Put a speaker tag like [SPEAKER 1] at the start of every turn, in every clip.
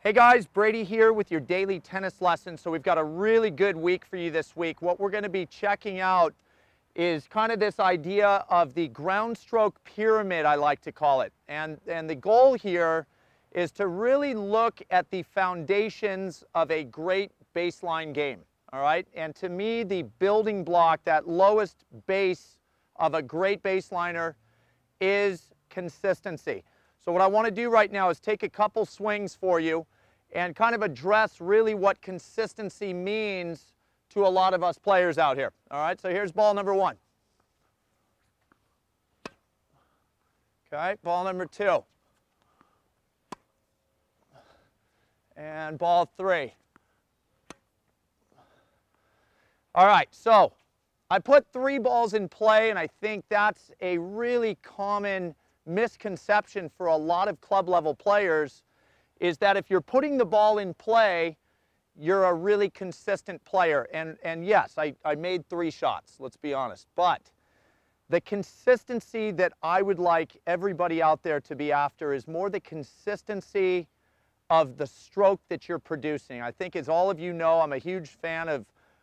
[SPEAKER 1] Hey guys, Brady here with your daily tennis lesson. So we've got a really good week for you this week. What we're going to be checking out is kind of this idea of the ground stroke pyramid, I like to call it. And the goal here is to really look at the foundations of a great baseline game, all right? And to me, the building block, that lowest base of a great baseliner is consistency. So what I want to do right now is take a couple swings for you and kind of address really what consistency means to a lot of us players out here. All right, so here's ball number one. Okay, ball number two. And ball three. All right, so I put 3 balls in play, and I think that's a really common misconception for a lot of club level players, is that if you're putting the ball in play, you're a really consistent player. And yes, I made 3 shots, let's be honest. But the consistency that I would like everybody out there to be after is more the consistency of the stroke that you're producing. I think, as all of you know, I'm a huge fan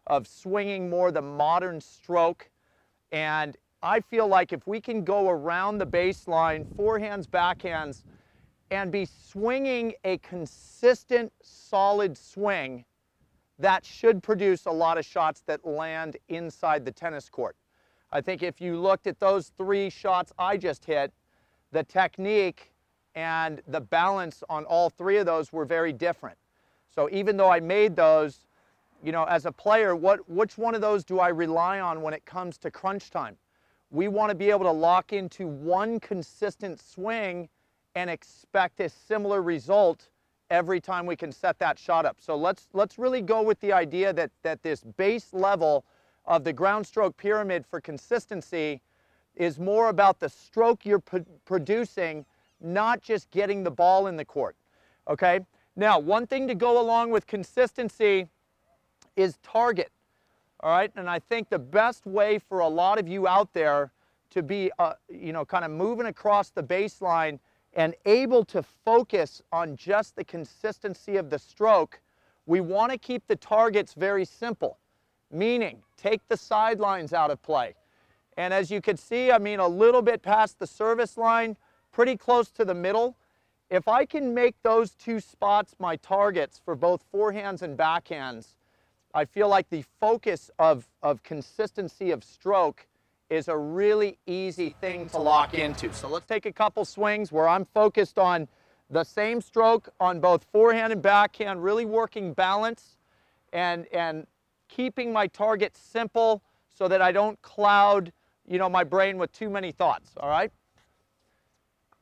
[SPEAKER 1] of swinging more the modern stroke. And I feel like if we can go around the baseline, forehands, backhands, and be swinging a consistent, solid swing, that should produce a lot of shots that land inside the tennis court. I think if you looked at those 3 shots I just hit, the technique and the balance on all 3 of those were very different. So even though I made those, you know, as a player, which one of those do I rely on when it comes to crunch time? We want to be able to lock into one consistent swing and expect a similar result every time we can set that shot up. So let's really go with the idea that this base level of the ground stroke pyramid for consistency is more about the stroke you're producing, not just getting the ball in the court. Okay? Now, one thing to go along with consistency is target. All right, and I think the best way for a lot of you out there to be, you know, kind of moving across the baseline and able to focus on just the consistency of the stroke, we want to keep the targets very simple, meaning take the sidelines out of play. And as you can see, I mean, a little bit past the service line, pretty close to the middle. If I can make those 2 spots my targets for both forehands and backhands, I feel like the focus of consistency of stroke is a really easy thing to lock into. So let's take a couple swings where I'm focused on the same stroke on both forehand and backhand, really working balance and keeping my target simple so that I don't cloud, you know, my brain with too many thoughts, all right?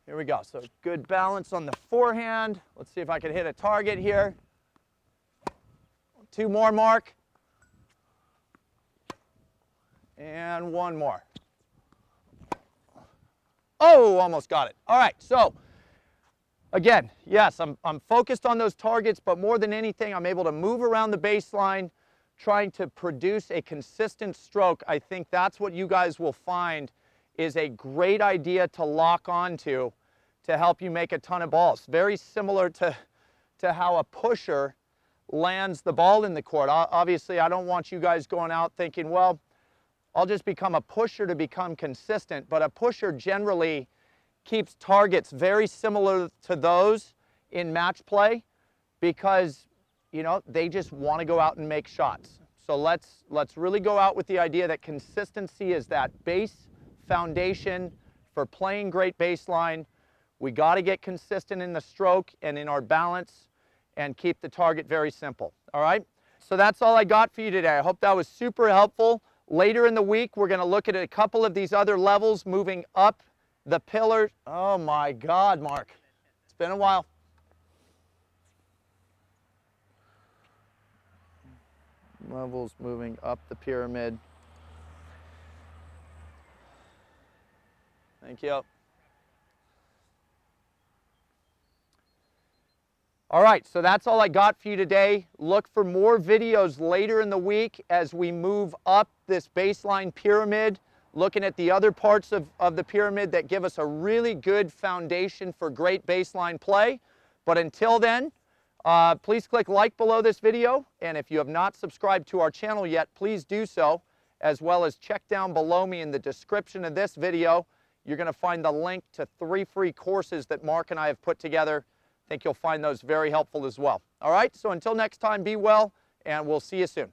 [SPEAKER 1] Here we go. So good balance on the forehand. Let's see if I can hit a target here. 2 more, Mark. And 1 more. Oh, almost got it. All right, so again, yes, I'm focused on those targets, but more than anything, I'm able to move around the baseline, trying to produce a consistent stroke. I think that's what you guys will find is a great idea to lock onto to help you make a ton of balls. Very similar to how a pusher lands the ball in the court. Obviously, I don't want you guys going out thinking, well, I'll just become a pusher to become consistent, but a pusher generally keeps targets very similar to those in match play because, you know, they just want to go out and make shots. So let's really go out with the idea that consistency is that base foundation for playing great baseline. We got to get consistent in the stroke and in our balance and keep the target very simple, all right? So that's all I got for you today. I hope that was super helpful. Later in the week, we're going to look at a couple of these other levels moving up the pillars. Oh my God, Mark. It's been a while. Levels moving up the pyramid. Thank you. All right, so that's all I got for you today. Look for more videos later in the week as we move up this baseline pyramid, looking at the other parts of the pyramid that give us a really good foundation for great baseline play. But until then, Please click like below this video, and if you have not subscribed to our channel yet, please do so, as well as check down below me in the description of this video. You're going to find the link to 3 free courses that Mark and I have put together. I think you'll find those very helpful as well. All right, so until next time, be well, and we'll see you soon.